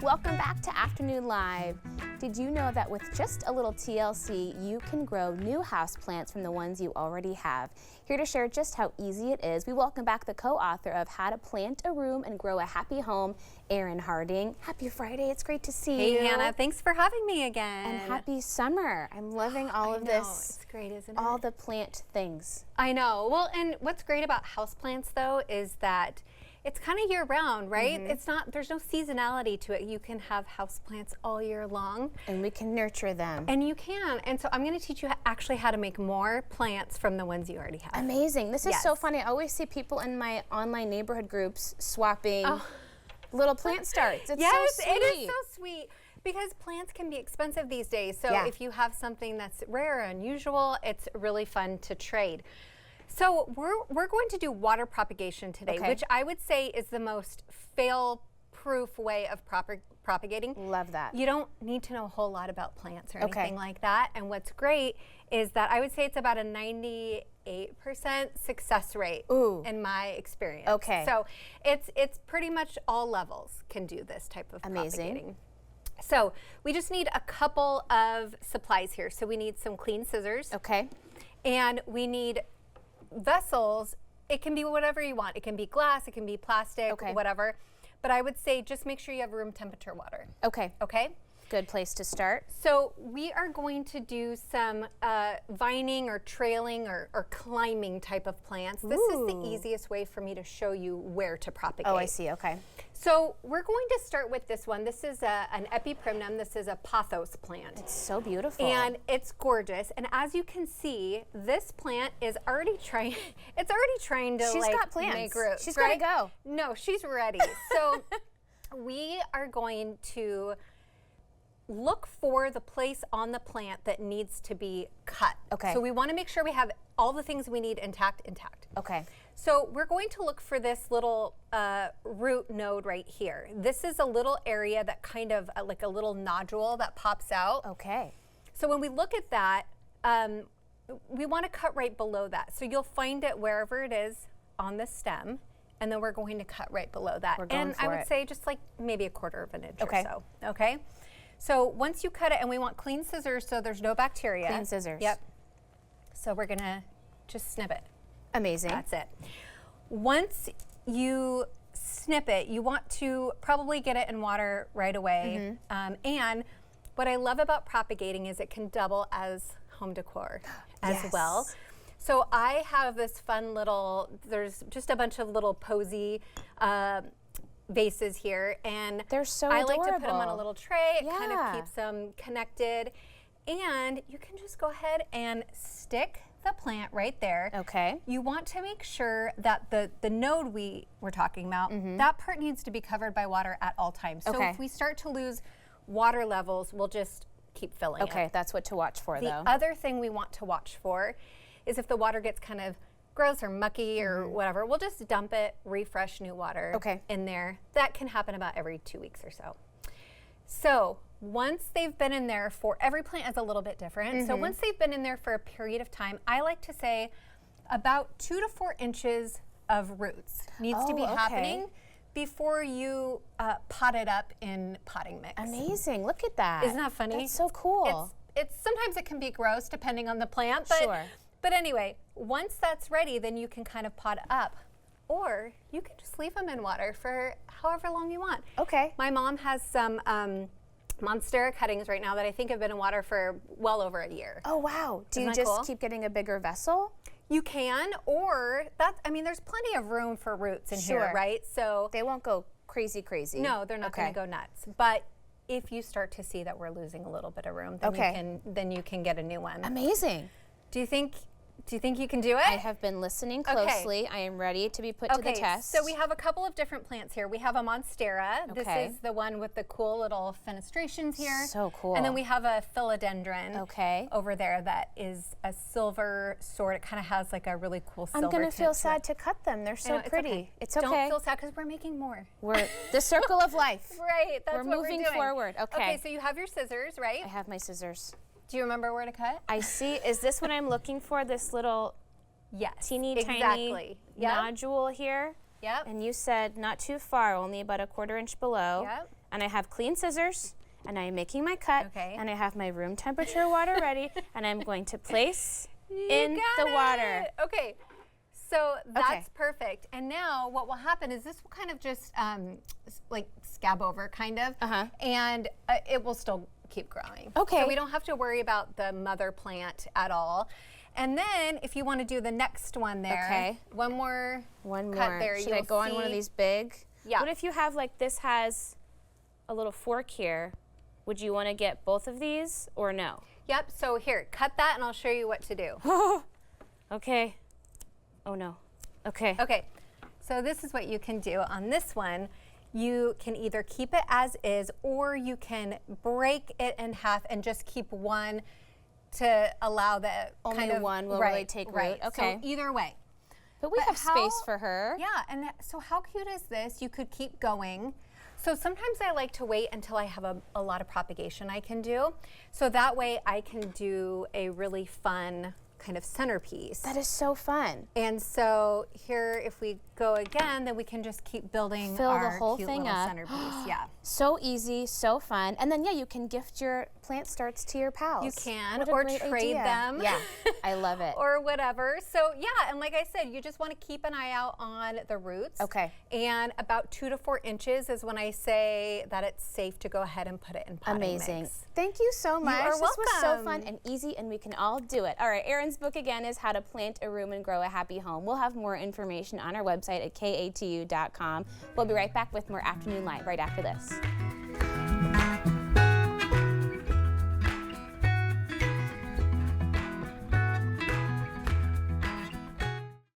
welcome back to Afternoon Live. Did you know that with just a little TLC, you can grow new houseplants from the ones you already have? Here to share just how easy it is, we welcome back the co-author of How to Plant a Room and Grow a Happy Home, Erin Harding. Happy Friday, it's great to see you. Hey Hannah, thanks for having me again. And happy summer. I'm loving all of this. It's great, isn't it? All the plant things. I know. Well, and what's great about houseplants though is that it's kind of year round, right? It's not, there's no seasonality to it. You can have houseplants all year long. And we can nurture them. And you can. And so I'm going to teach you actually how to make more plants from the ones you already have. Amazing. This is so funny. I always see people in my online neighborhood groups swapping little plant starts. It's so sweet. It is so sweet. Because plants can be expensive these days. So if you have something that's rare or unusual, it's really fun to trade. So we're going to do water propagation today, which I would say is the most fail-proof way of propagating. Love that. You don't need to know a whole lot about plants or anything like that. And what's great is that I would say it's about a 98% success rate in my experience. So it's pretty much all levels can do this type of propagating. So we just need a couple of supplies here. So we need some clean scissors. And we need vessels. It can be whatever you want. It can be glass, it can be plastic, whatever. But I would say just make sure you have room temperature water. Okay? Good place to start. So we are going to do some vining or trailing or climbing type of plants. This is the easiest way for me to show you where to propagate. Oh, I see. So we're going to start with this one. This is an epiprimnum. This is a pothos plant. It's so beautiful. And it's gorgeous. And as you can see, this plant is already trying, it's already trying to make roots. She's got to go. No, she's ready. So we are going to look for the place on the plant that needs to be cut. So we want to make sure we have all the things we need intact. So we're going to look for this little root node right here. This is a little area that kind of like a little nodule that pops out. So when we look at that, we want to cut right below that. So you'll find it wherever it is on the stem, and then we're going to cut right below that. And I would say just like maybe a quarter of an inch or so. So once you cut it, and we want clean scissors so there's no bacteria. Clean scissors. So we're gonna just snip it. Amazing. That's it. Once you snip it, you want to probably get it in water right away. And what I love about propagating is it can double as home decor as well. So I have this fun little, there's just a bunch of little posy vases here, and they're so I adorable. like to put them on a little tray. It kind of keeps them connected. And you can just go ahead and stick the plant right there. You want to make sure that the node we were talking about, that part needs to be covered by water at all times. So if we start to lose water levels, we'll just keep filling it. That's what to watch for though. The other thing we want to watch for is if the water gets kind of gross or mucky or whatever, we'll just dump it, refresh new water in there. That can happen about every 2 weeks or so. So once they've been in there for, every plant is a little bit different. So once they've been in there for a period of time, I like to say about 2 to 4 inches of roots needs to be happening before you pot it up in potting mix. Amazing, look at that. Isn't that funny? That's so cool. It's sometimes it can be gross depending on the plant, but anyway, once that's ready, then you can kind of pot up, or you can just leave them in water for however long you want. My mom has some Monstera cuttings right now that I think have been in water for well over a year. Oh wow! Do you just keep getting a bigger vessel? You can, or I mean, there's plenty of room for roots in here, right? So they won't go crazy. No, they're not going to go nuts. But if you start to see that we're losing a little bit of room, then you can get a new one. Amazing. Do you think you can do it? I have been listening closely. I am ready to be put to the test. So we have a couple of different plants here. We have a Monstera. This is the one with the cool little fenestrations here. So cool. And then we have a philodendron over there that is a silver sort. It kind of has like a really cool silver I'm going to feel sad to cut them. They're so pretty. It's okay. Don't feel sad because we're making more. We're the circle of life. Right. That's what we're doing. We're moving forward. Okay, so you have your scissors, right? I have my scissors. Do you remember where to cut? I see. Is this what I'm looking for? This little teeny tiny nodule here? And you said not too far, only about a 1/4 inch below. and I have clean scissors, and I'm making my cut, and I have my room temperature water ready, and I'm going to place in the water. Okay, so that's perfect. And now what will happen is this will kind of just like scab over, kind of, and it will still keep growing. Okay. So we don't have to worry about the mother plant at all. And then if you want to do the next one there, one more cut there. Should I go on one of these big? Yeah. What if you have, like, this has a little fork here? Would you want to get both of these or no? Yep, so here, cut that and I'll show you what to do. Okay. Oh no. Okay. Okay, so this is what you can do on this one. You can either keep it as is, or you can break it in half and just keep one to allow the only one will really take root. Okay. So either way. But we have space for her. Yeah, and so how cute is this? You could keep going. So sometimes I like to wait until I have a lot of propagation I can do. So that way I can do a really fun kind of centerpiece. That is so fun. And so here, if we go again, then we can just keep building our the whole cute thing little up. centerpiece. Yeah. So easy, so fun. And then, yeah, you can gift your plant starts to your pals. You can, What a or great trade idea. them. Yeah, I love it. Or whatever. So yeah, and like I said, you just want to keep an eye out on the roots. Okay. And about 2 to 4 inches is when I say that it's safe to go ahead and put it in potting Amazing. mix. Thank you so much. are This was so welcome. fun and easy, and we can all do it. All right, Erin's book again is How to Plant a Room and Grow a Happy Home. We'll have more information on our website at katu.com. We'll be right back with more Afternoon Live right after this.